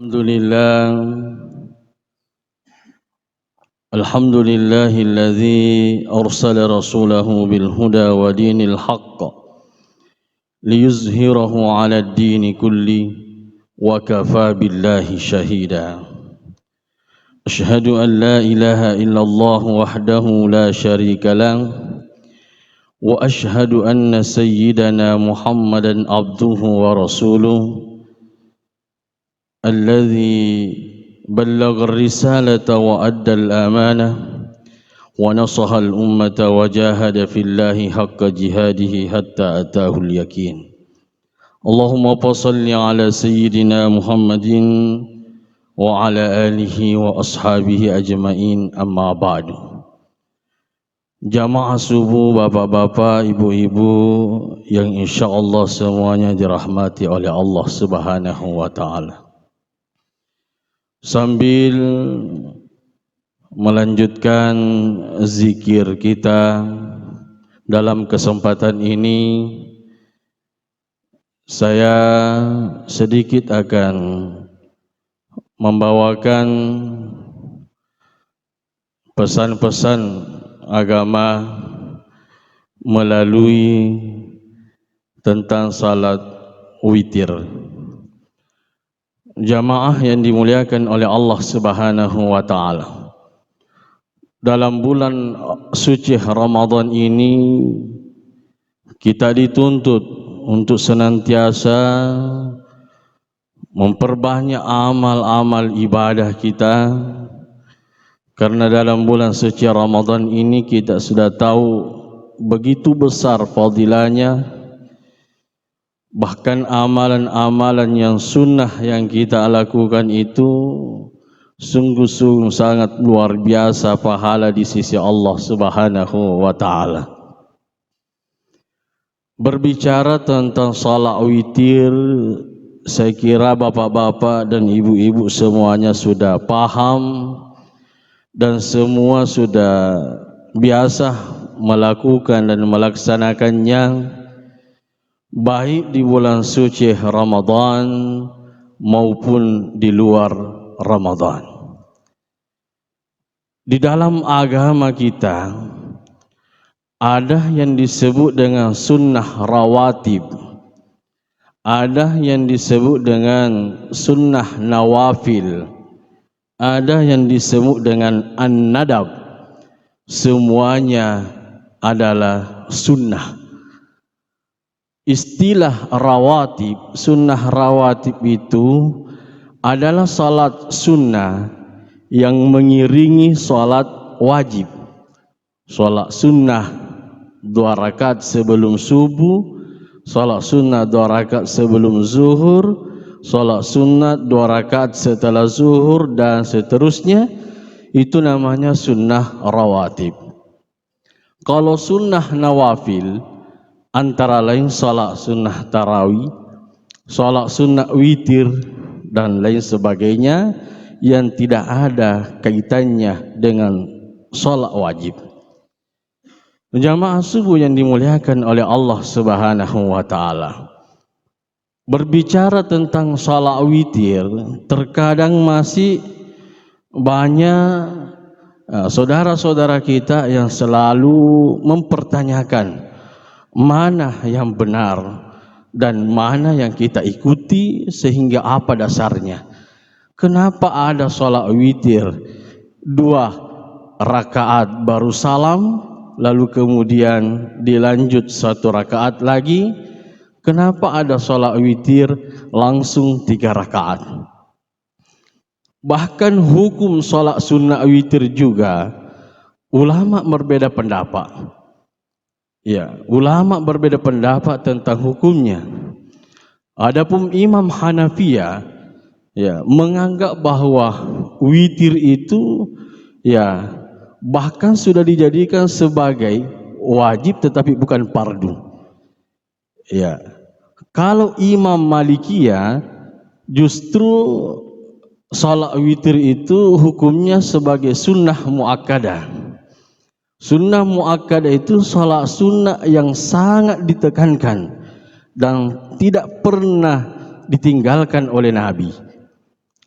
Alhamdulillahilladzi arsala rasulahu bil huda wa dinil haqq liyuzhirahu 'alad dini kulli wa kafa billahi shahida. Asyhadu an la ilaha illallah wahdahu la syarika lah wa asyhadu anna sayyidana Muhammadan abduhu wa rasuluh alladzi ballagha ar-risalata wa adda al-amanah wa nasaha al-ummata wa jahada fillahi haqqa jihadihi hatta ataahu al-yaqin. Allahumma shalli ala sayyidina Muhammadin wa ala alihi wa ashabihi ajma'in, amma ba'du. Jamaah subuh, bapak-bapak, ibu-ibu yang insyaallah semuanya dirahmati oleh Allah Subhanahu wa taala. Sambil melanjutkan zikir kita dalam kesempatan ini, saya sedikit akan membawakan pesan-pesan agama melalui tentang salat witir. Jamaah yang dimuliakan oleh Allah Subhanahu wa taala, dalam bulan suci Ramadan ini kita dituntut untuk senantiasa memperbanyak amal-amal ibadah kita, karena dalam bulan suci Ramadan ini kita sudah tahu begitu besar fadilahnya. Bahkan amalan-amalan yang sunnah yang kita lakukan itu sungguh-sungguh sangat luar biasa pahala di sisi Allah Subhanahu wa taala. Berbicara tentang salat witir, saya kira bapak-bapak dan ibu-ibu semuanya sudah paham dan semua sudah biasa melakukan dan melaksanakannya, baik di bulan suci Ramadan maupun di luar Ramadan. Di dalam agama kita ada yang disebut dengan sunnah rawatib, ada yang disebut dengan sunnah nawafil, ada yang disebut dengan an-nadab. Semuanya adalah sunnah. Istilah rawatib, sunnah rawatib itu adalah salat sunnah yang mengiringi salat wajib. Salat sunnah 2 rakaat sebelum subuh, salat sunnah 2 rakaat sebelum zuhur, salat sunnah 2 rakaat setelah zuhur dan seterusnya. Itu namanya sunnah rawatib. Kalau sunnah nawafil antara lain salat sunnah tarawih, salat sunnah witir dan lain sebagainya yang tidak ada kaitannya dengan salat wajib. Jamaah subuh yang dimuliakan oleh Allah Subhanahu wa taala, berbicara tentang salat witir, terkadang masih banyak saudara-saudara kita yang selalu mempertanyakan mana yang benar dan mana yang kita ikuti, sehingga apa dasarnya. Kenapa ada salat witir 2 rakaat baru salam, lalu kemudian dilanjut 1 rakaat lagi? Kenapa ada salat witir langsung 3 rakaat? Bahkan hukum salat sunnah witir juga ulama berbeda pendapat. Ya, ulama berbeda pendapat tentang hukumnya. Adapun Imam Hanafiyah menganggap bahwa witir itu bahkan sudah dijadikan sebagai wajib tetapi bukan fardu. Kalau Imam Malikiyah justru salat witir itu hukumnya sebagai sunnah muakkadah. Sunnah muakkadah itu salat sunnah yang sangat ditekankan dan tidak pernah ditinggalkan oleh Nabi.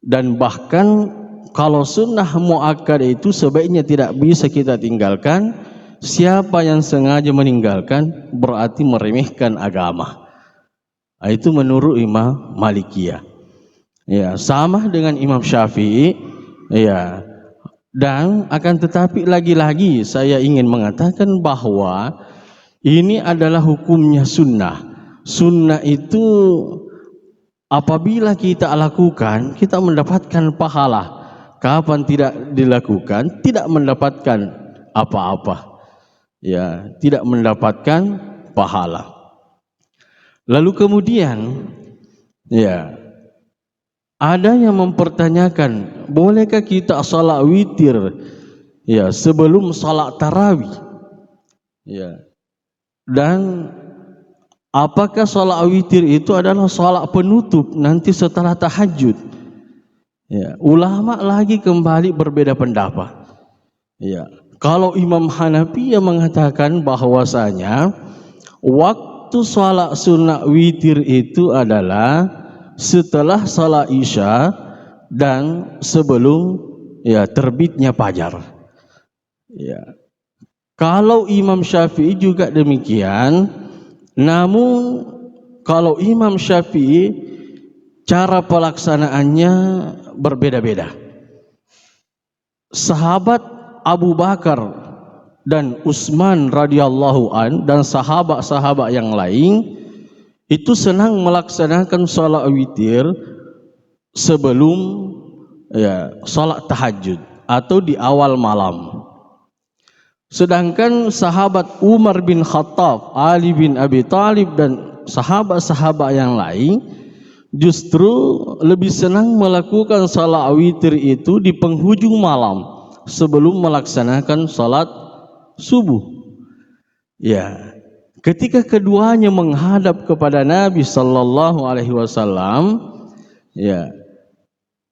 Dan bahkan kalau sunnah muakkad itu sebaiknya tidak bisa kita tinggalkan. Siapa yang sengaja meninggalkan berarti meremehkan agama. Itu menurut Imam Malikiyah. Ya, sama dengan Imam Syafi'i. Ya. Dan akan tetapi lagi-lagi saya ingin mengatakan bahwa ini adalah hukumnya sunnah. Sunnah itu apabila kita lakukan, kita mendapatkan pahala. Kapan tidak dilakukan, tidak mendapatkan apa-apa. Ya, tidak mendapatkan pahala. Lalu kemudian, ya, ada yang mempertanyakan, bolehkah kita salat witir, ya, sebelum salat tarawih? Ya. Dan apakah salat witir itu adalah salat penutup nanti setelah tahajud? Ya, ulama lagi kembali berbeda pendapat. Ya, kalau Imam Hanafi yang mengatakan bahwasanya waktu salat sunat witir itu adalah setelah salat Isya dan sebelum ya terbitnya fajar. Ya. Kalau Imam Syafi'i juga demikian, namun kalau Imam Syafi'i cara pelaksanaannya berbeda-beda. Sahabat Abu Bakar dan Utsman radhiyallahu an dan sahabat-sahabat yang lain itu senang melaksanakan salat witir sebelum ya salat tahajud atau di awal malam. Sedangkan sahabat Umar bin Khattab, Ali bin Abi Thalib dan sahabat-sahabat yang lain justru lebih senang melakukan salat witir itu di penghujung malam sebelum melaksanakan salat subuh. Ya, ketika keduanya menghadap kepada Nabi sallallahu alaihi wasallam, ya,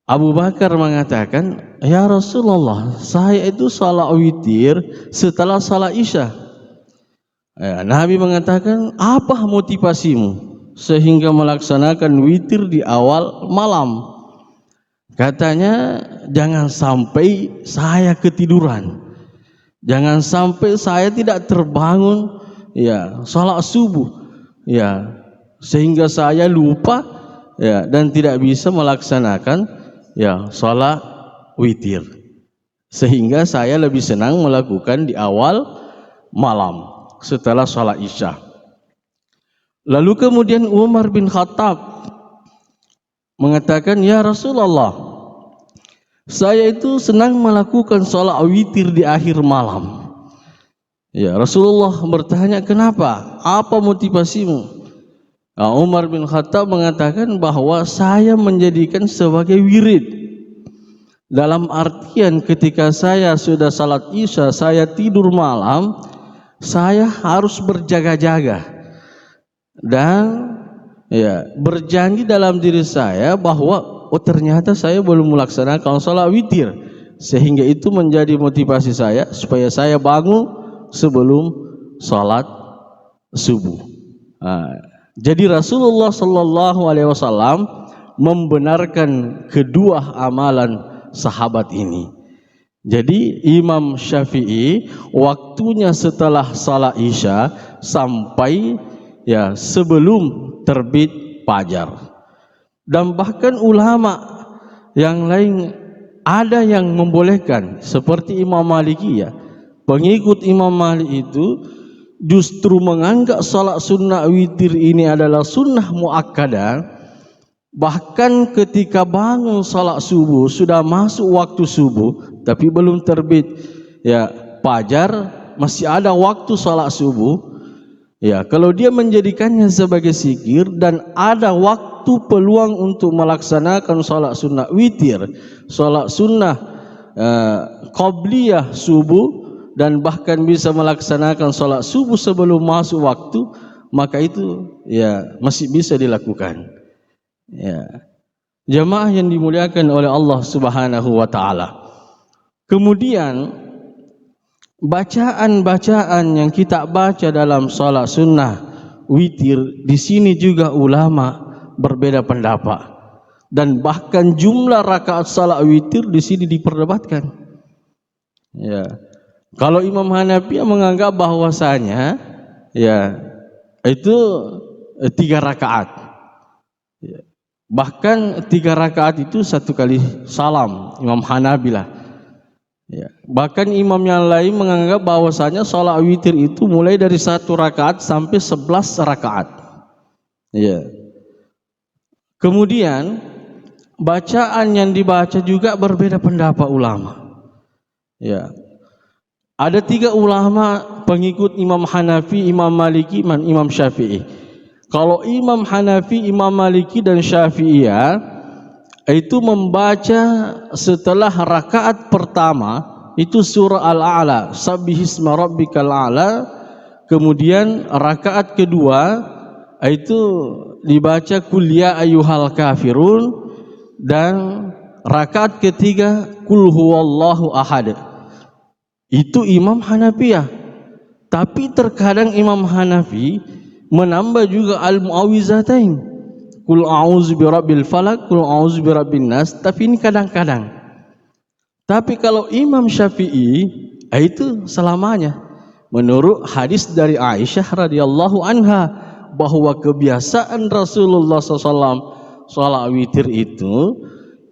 Abu Bakar mengatakan, "Ya Rasulullah, saya itu salat witir setelah salat Isya." Ya, Nabi mengatakan, "Apa motivasimu sehingga melaksanakan witir di awal malam?" Katanya, jangan sampai saya ketiduran, jangan sampai saya tidak terbangun ya salat subuh ya sehingga saya lupa ya dan tidak bisa melaksanakan ya salat witir, sehingga saya lebih senang melakukan di awal malam setelah salat Isya. Lalu kemudian Umar bin Khattab mengatakan, "Ya Rasulullah, saya itu senang melakukan salat witir di akhir malam." Ya, Rasulullah bertanya, "Kenapa? Apa motivasimu?" Umar bin Khattab mengatakan bahwa saya menjadikan sebagai wirid. Dalam artian ketika saya sudah salat Isya, saya tidur malam, saya harus berjaga-jaga dan ya berjanji dalam diri saya bahwa ternyata saya belum melaksanakan salat witir, sehingga itu menjadi motivasi saya supaya saya bangun sebelum salat subuh. Jadi Rasulullah sallallahu alaihi wasallam membenarkan kedua amalan sahabat ini. Jadi Imam Syafi'i waktunya setelah salat Isya sampai ya sebelum terbit fajar. Dan bahkan ulama yang lain ada yang membolehkan seperti Imam Maliki ya. Pengikut Imam Malik itu justru menganggap salat sunnah witir ini adalah sunnah muakkadah. Bahkan ketika bangun salat subuh, sudah masuk waktu subuh tapi belum terbit ya fajar, masih ada waktu salat subuh. Ya, kalau dia menjadikannya sebagai zikir dan ada waktu peluang untuk melaksanakan salat sunnah witir, salat sunnah qabliyah subuh, dan bahkan bisa melaksanakan salat subuh sebelum masuk waktu, maka itu ya masih bisa dilakukan. Ya, jamaah yang dimuliakan oleh Allah Subhanahu wa taala. Kemudian bacaan-bacaan yang kita baca dalam salat sunnah witir, di sini juga ulama berbeda pendapat. Dan bahkan jumlah rakaat salat witir di sini diperdebatkan. Ya. Kalau Imam Hanafi menganggap bahwasanya ya itu 3 rakaat. Ya. Bahkan 3 rakaat itu 1 kali salam, Imam Hanabilah. Ya. Bahkan imam yang lain menganggap bahwasanya salat witir itu mulai dari 1 rakaat sampai 11 rakaat. Ya. Kemudian bacaan yang dibaca juga berbeda pendapat ulama. Ya. Ada 3 ulama pengikut Imam Hanafi, Imam Maliki, Imam Syafi'i. Kalau Imam Hanafi, Imam Maliki dan Syafi'iyah itu membaca setelah rakaat pertama itu surah Al-A'la, Sabbihisma Rabbikal A'la. Kemudian rakaat kedua itu dibaca Qul ya ayyuhal kafirun, dan rakaat ketiga Qul huwallahu ahad. Itu Imam Hanafiyah. Tapi terkadang Imam Hanafi menambah juga al-mu'awwizatain, Qul a'udzu birabbil falaq, Qul a'udzu birabbin nas. Tapi ini kadang-kadang. Tapi kalau Imam Syafi'i itu selamanya. Menurut hadis dari Aisyah radhiyallahu anha bahwa kebiasaan Rasulullah SAW salat witir itu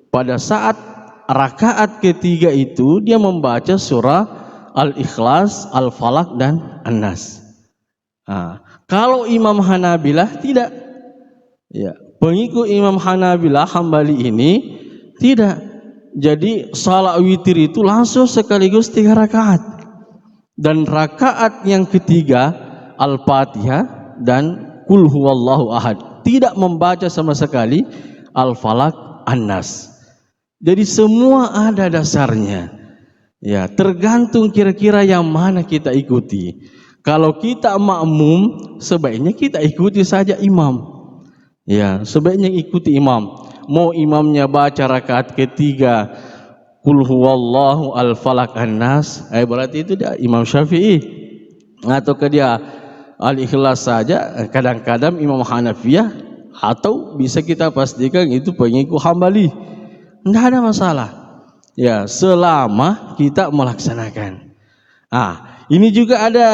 pada saat rakaat ketiga itu dia membaca surah Al-Ikhlas, Al-Falaq dan An-Nas. Kalau Imam Hanabilah tidak. Ya, pengikut Imam Hanabilah Hambali ini tidak. Jadi salat witir itu langsung sekaligus 3 rakaat. Dan rakaat yang ketiga Al-Fatihah dan Qul huwallahu ahad. Tidak membaca sama sekali Al-Falaq, An-Nas. Jadi semua ada dasarnya. Ya, tergantung kira-kira yang mana kita ikuti. Kalau kita makmum, sebaiknya kita ikuti saja imam. Ya, sebaiknya ikuti imam. Mau imamnya baca rakaat ketiga Qul huwallahu al-falaq an-nas, berarti itu dia Imam Syafi'i. Atau dia Al-Ikhlas saja, kadang-kadang Imam Hanafiyah, atau bisa kita pastikan itu pengikut Hambali. Tidak ada masalah. Ya, selama kita melaksanakan. Ini juga ada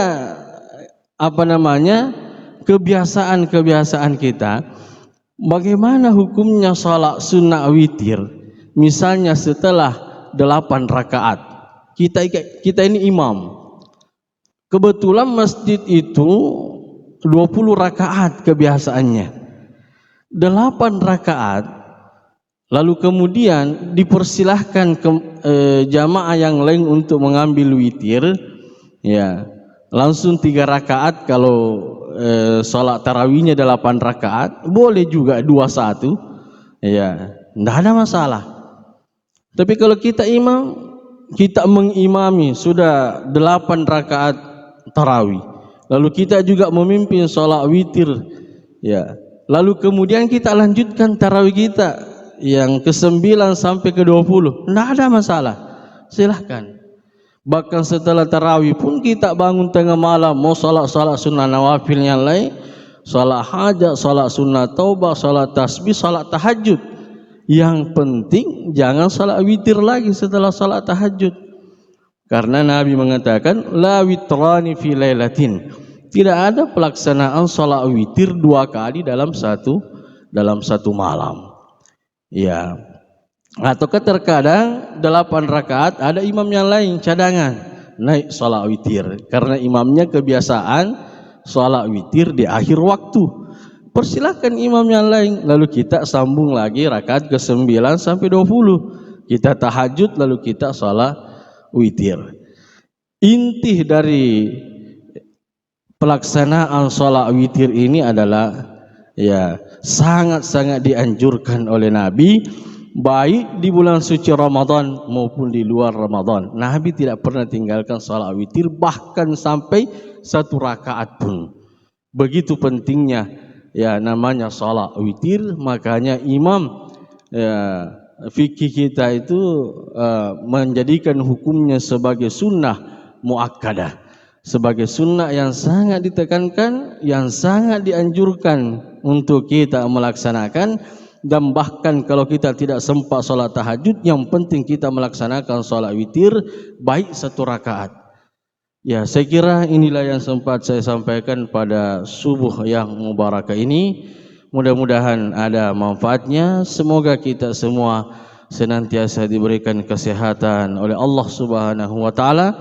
kebiasaan-kebiasaan kita. Bagaimana hukumnya salat sunnah witir? Misalnya setelah 8 rakaat, kita ini imam. Kebetulan masjid itu 20 rakaat kebiasaannya. 8 rakaat. Lalu kemudian dipersilahkan jamaah yang lain untuk mengambil witir, ya, langsung 3 rakaat. Kalau sholat tarawihnya 8 rakaat, boleh juga 21, ya, tidak ada masalah. Tapi kalau kita imam, kita mengimami sudah 8 rakaat tarawih, lalu kita juga memimpin sholat witir, ya, lalu kemudian kita lanjutkan tarawih kita yang ke-9 sampai ke-20, tidak ada masalah, silahkan. Bahkan setelah tarawih pun kita bangun tengah malam, mau salat sunnah nawafil yang lain, salat hajat, salat sunnah taubah, salat tasbih, salat tahajud. Yang penting jangan salat witir lagi setelah salat tahajud. Karena Nabi mengatakan la witrani fi lailatin. Tidak ada pelaksanaan salat witir 2 kali dalam satu malam. Ya, atau terkadang 8 rakaat ada imam yang lain cadangan naik salat witir karena imamnya kebiasaan salat witir di akhir waktu. Persilakan imam yang lain, lalu kita sambung lagi rakaat ke-9 sampai 20. Kita tahajud lalu kita salat witir. Inti dari pelaksanaan salat witir ini adalah, ya, sangat-sangat dianjurkan oleh Nabi, baik di bulan suci Ramadan maupun di luar Ramadan. Nabi tidak pernah tinggalkan salat witir, bahkan sampai 1 rakaat pun. Begitu pentingnya, ya, namanya salat witir. Makanya imam, ya, fikih kita itu menjadikan hukumnya sebagai sunnah muakkadah, sebagai sunnah yang sangat ditekankan, yang sangat dianjurkan untuk kita melaksanakan. Dan bahkan kalau kita tidak sempat sholat tahajud, yang penting kita melaksanakan sholat witir baik 1 rakaat. Ya, saya kira inilah yang sempat saya sampaikan pada subuh yang mubarakah ini. Mudah-mudahan ada manfaatnya. Semoga kita semua senantiasa diberikan kesehatan oleh Allah Subhanahu wa taala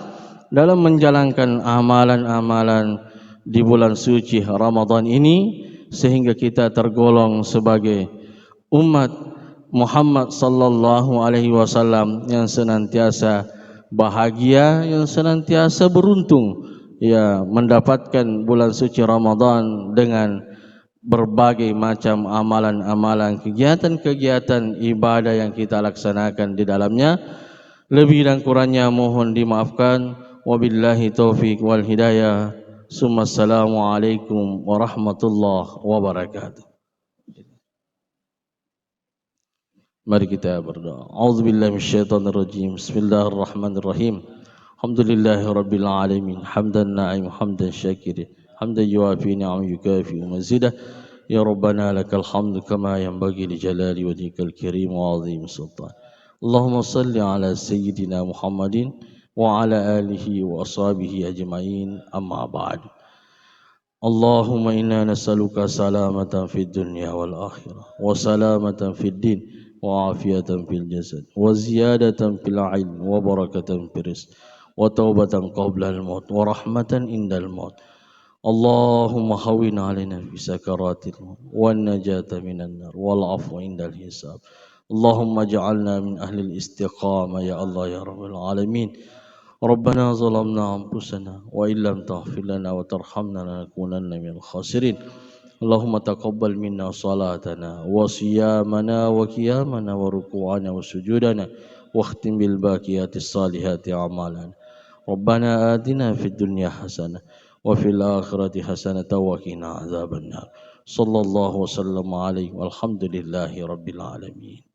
dalam menjalankan amalan-amalan di bulan suci Ramadan ini, sehingga kita tergolong sebagai umat Muhammad sallallahu alaihi wasallam yang senantiasa bahagia, yang senantiasa beruntung ya mendapatkan bulan suci Ramadan dengan berbagai macam amalan-amalan, kegiatan-kegiatan ibadah yang kita laksanakan di dalamnya. Lebih dan kurangnya mohon dimaafkan. Wabillahi taufik wal hidayah. Assalamualaikum warahmatullahi wabarakatuh. Mari kita berdoa. A'udzubillahi minasyaitonirrajim. Bismillahirrahmanirrahim. Alhamdulillahi rabbil alamin. Hamdan na'im, hamdan syakirin. Hamdan yuafi ni'am yukafi mazidah. Ya Rabbana lakal hamdu kama yanbaghi li jalali wajhikal karim wa 'azimi sultan. Allahumma salli ala sayyidina Muhammadin wa ala alihi wa ashabihi ajma'in. Amma ba'du. Allahumma inna nas'aluka salamatan fid dunya wal akhirah wa salamatan fid din wa afiyatan fil jasad wa ziyadatan fil ilm wa barakatan fil rizq wa taubatan qabla al maut wa rahmatan indal maut. Allahumma hawwin alaina fi sakaratil maut wan najata minan nar wal afwa indal hisab. Allahumma ja'alna min ahli al istiqamah ya Allah ya rabbal alamin. Rabbana zalamna anfusana wa illam taghfir lana wa tarhamna lanakunanna minal khasirin. Allahumma taqabbal minna salatana wa siyamana wa qiyamana wa ruku'ana wa sujudana wa khtim bil baqiyatis salihati a'malana. Rabbana atina fid dunya hasanah wa fil akhirati hasanah wa qina azabannar. Sallallahu wasallam alaihi walhamdulillahi rabbil alamin.